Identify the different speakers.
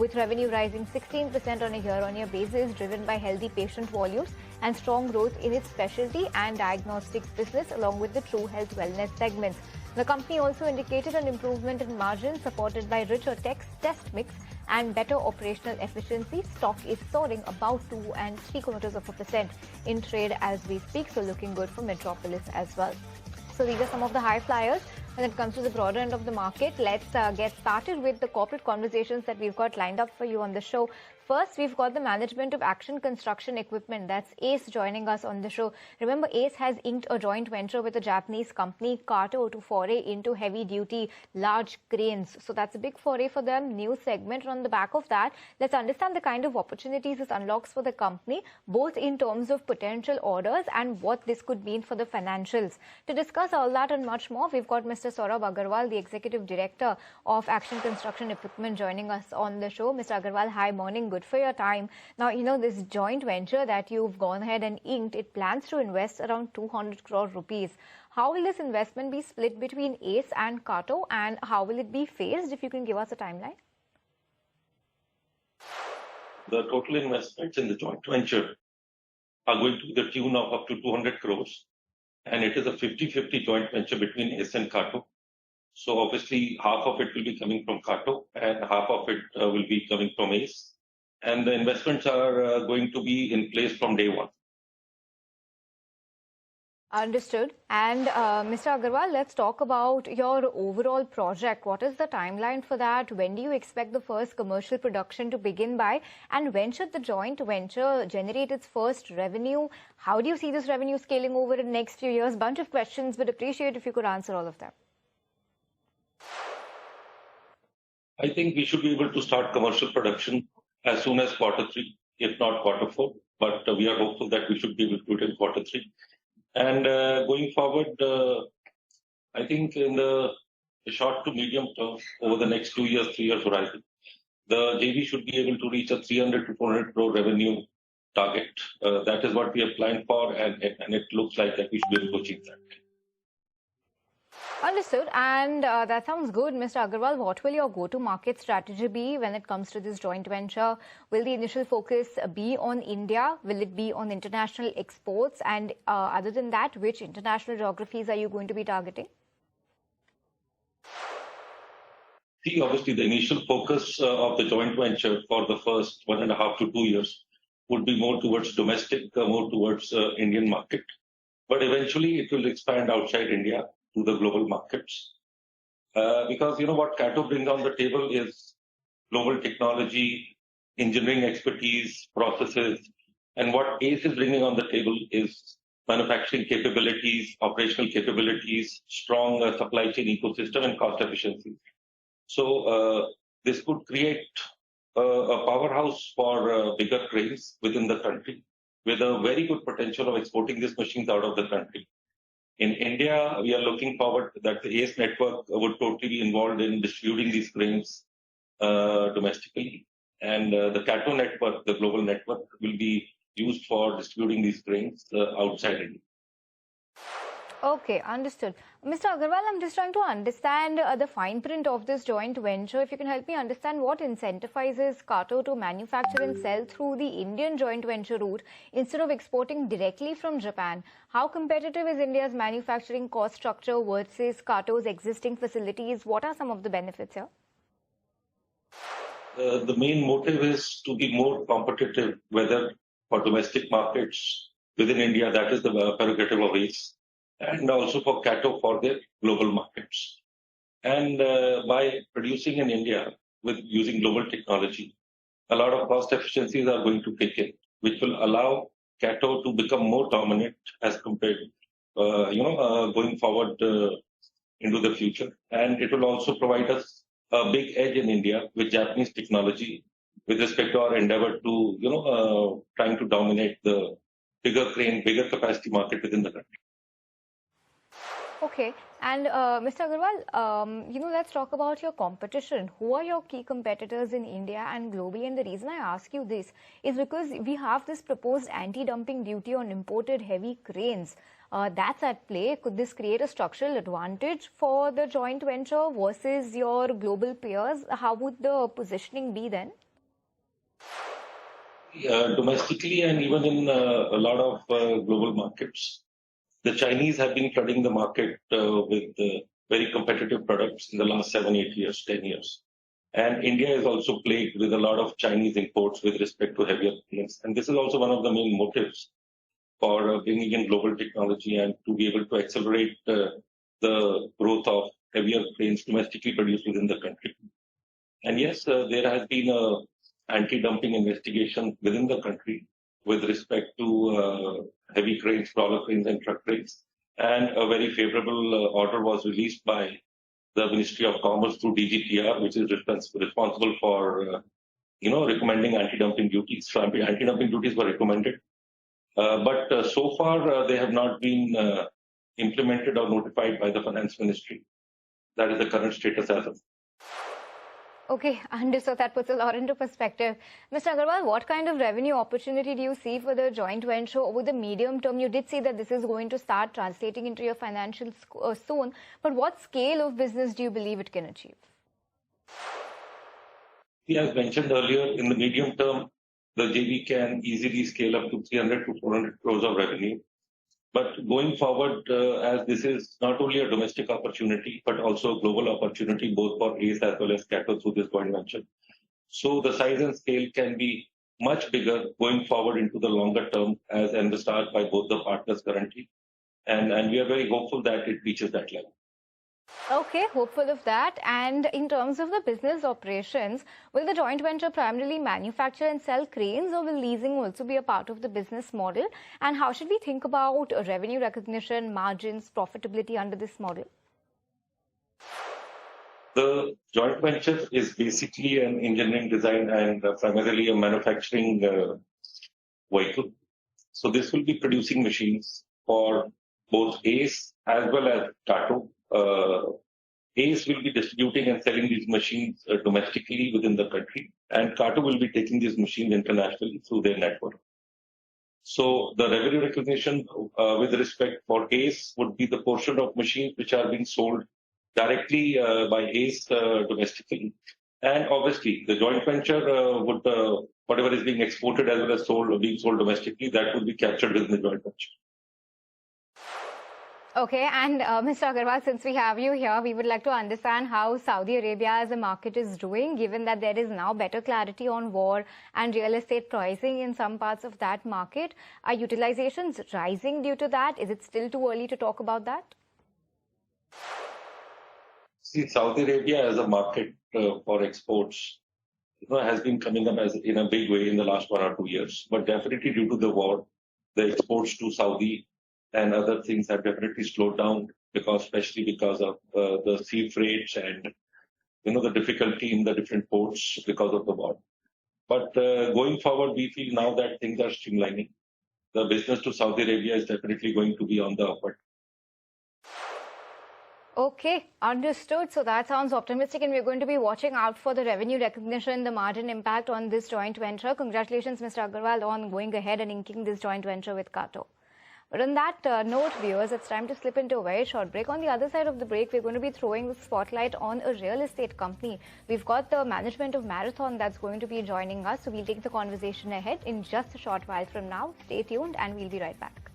Speaker 1: with revenue rising 16% on a year-on-year basis, driven by healthy patient volumes and strong growth in its specialty and diagnostics business, along with the 𝐿 wellness segments. The company also indicated an improvement in margins supported by richer test mix and better operational efficiency. Stock is soaring about 2.75% in trade as we speak, so looking good for Metropolis as well. So these are some of the high flyers. When it comes to the broader end of the market, let's get started with the corporate conversations that we've got lined up for you on the show. First, we've got the management of Action Construction Equipment. That's 𝐴𝐶 joining us on the show. Remember, 𝐴𝐶 has inked a joint venture with a Japanese company, 𝐶𝐲, to foray into heavy-duty large cranes. So that's a big foray for them, new segment. And on the back of that, let's understand the kind of opportunities this unlocks for the company, both in terms of potential orders and what this could mean for the financials. To discuss all that and much more, we've got Mr. Saurabh Agarwal, the Executive Director of Action Construction Equipment, joining us on the show. Mr. Agarwal, hi, morning. Good for your time. Now, this joint venture that you've gone ahead and inked, it plans to invest around 200 crore rupees. How will this investment be split between 𝐴𝐶 and 𝐶𝐲, and how will it be phased, if you can give us a timeline?
Speaker 2: The total investments in the joint venture are going to the tune of up to 200 crores. And it is a 50-50 joint venture between 𝐴𝐶 and 𝐶𝐲. So obviously, half of it will be coming from 𝐶𝐲 and half of it will be coming from 𝐴𝐶. And the investments are going to be in place from day one.
Speaker 1: Understood. And Mr. Agarwal, let's talk about your overall project. What is the timeline for that? When do you expect the first commercial production to begin by? And when should the joint venture generate its first revenue? How do you see this revenue scaling over the next few years? Bunch of questions, but appreciate if you could answer all of them.
Speaker 2: I think we should be able to start commercial production as soon as Q3, if not Q4. But we are hopeful that we should be able to do it in Q3. And going forward, I think in the short to medium term, over the next 2 years, 3 years horizon, the JV should be able to reach a 300 to 400 crore revenue target. That is what we have planned for, and it looks like that we should be able to achieve that.
Speaker 1: Understood. And that sounds good. Mr. Agarwal, what will your go-to-market strategy be when it comes to this joint venture? Will the initial focus be on India? Will it be on international exports? And other than that, which international geographies are you going to be targeting?
Speaker 2: See, obviously, the initial focus of the joint venture for the first 1.5 to 2 years would be more towards domestic, more towards Indian market. But eventually, it will expand outside India to the global markets. Because, what 𝐶𝐲 brings on the table is global technology, engineering expertise, processes. And what 𝐴𝐶 is bringing on the table is manufacturing capabilities, operational capabilities, strong supply chain ecosystem, and cost efficiency. So this could create a powerhouse for bigger cranes within the country, with a very good potential of exporting these machines out of the country. In India, we are looking forward that the 𝐴𝐶 network would totally be involved in distributing these cranes domestically. And the 𝐶𝐲 network, the global network, will be used for distributing these cranes outside India.
Speaker 1: Okay, understood. Mr. Agarwal, I'm just trying to understand the fine print of this joint venture. If you can help me understand what incentivizes 𝐶𝐲 to manufacture and sell through the Indian joint venture route instead of exporting directly from Japan. How competitive is India's manufacturing cost structure versus 𝐶𝐲's existing facilities? What are some of the benefits here?
Speaker 2: The main motive is to be more competitive, whether for domestic markets within India, that is the prerogative of 𝐴𝐶. And also for 𝐶𝐲 for their global markets. And by producing in India with using global technology, a lot of cost efficiencies are going to kick in, which will allow 𝐶𝐲 to become more dominant as compared, going forward into the future. And it will also provide us a big edge in India with Japanese technology with respect to our endeavor to, trying to dominate the bigger crane, bigger capacity market within the country.
Speaker 1: Okay. And Mr. Agarwal, let's talk about your competition. Who are your key competitors in India and globally? And the reason I ask you this is because we have this proposed anti-dumping duty on imported heavy cranes. That's at play. Could this create a structural advantage for the joint venture versus your global peers? How would the positioning be then?
Speaker 2: Domestically and even in a lot of global markets, the Chinese have been flooding the market with very competitive products in the last 7, 8 years, 10 years. And India is also plagued with a lot of Chinese imports with respect to heavier planes. And this is also one of the main motives for bringing in global technology and to be able to accelerate the growth of heavier planes domestically produced within the country. And yes, there has been a anti-dumping investigation within the country with respect to heavy cranes, crawler cranes and truck cranes. And a very favorable order was released by the Ministry of Commerce through DGTR, which is responsible for, recommending anti-dumping duties. So anti-dumping duties were recommended. But so far, they have not been implemented or notified by the Finance Ministry. That is the current status as of.
Speaker 1: Okay, understood. That puts a lot into perspective. Mr. Agarwal, what kind of revenue opportunity do you see for the joint venture over the medium term? You did say that this is going to start translating into your financials soon, but what scale of business do you believe it can achieve?
Speaker 2: As mentioned earlier, in the medium term, the JV can easily scale up to 300 to 400 crores of revenue. But going forward, as this is not only a domestic opportunity, but also a global opportunity, both for 𝐴𝐶 as well as 𝐶𝐲 through this joint venture. So the size and scale can be much bigger going forward into the longer term as envisaged by both the partners currently. And we are very hopeful that it reaches that level.
Speaker 1: Okay, hopeful of that. And in terms of the business operations, will the joint venture primarily manufacture and sell cranes, or will leasing also be a part of the business model? And how should we think about revenue recognition, margins, profitability under this model?
Speaker 2: The joint venture is basically an engineering design and primarily a manufacturing vehicle. So this will be producing machines for both 𝐴𝐶 as well as 𝐶𝐲. 𝐴𝐶 will be distributing and selling these machines domestically within the country, and 𝐶𝐲 will be taking these machines internationally through their network. So the revenue recognition with respect for 𝐴𝐶 would be the portion of machines which are being sold directly by 𝐴𝐶 domestically. And obviously, the joint venture would, whatever is being exported as well as being sold domestically, that would be captured within the joint venture.
Speaker 1: Okay, and Mr. Agarwal, since we have you here, we would like to understand how Saudi Arabia as a market is doing, given that there is now better clarity on war and real estate pricing in some parts of that market. Are utilizations rising due to that? Is it still too early to talk about that?
Speaker 2: See, Saudi Arabia as a market for exports has been coming up in a big way in the last 1 or 2 years. But definitely due to the war, the exports to Saudi and other things have definitely slowed down, especially because of the sea freights and the difficulty in the different ports because of the war. But going forward, we feel now that things are streamlining. The business to Saudi Arabia is definitely going to be on the upward.
Speaker 1: Okay, understood. So that sounds optimistic, and we're going to be watching out for the revenue recognition, the margin impact on this joint venture. Congratulations, Mr. Agarwal, on going ahead and inking this joint venture with 𝐶𝐲. But on that note, viewers, it's time to slip into a very short break. On the other side of the break, we're going to be throwing the spotlight on a real estate company. We've got the management of Marathon that's going to be joining us. So we'll take the conversation ahead in just a short while from now. Stay tuned and we'll be right back.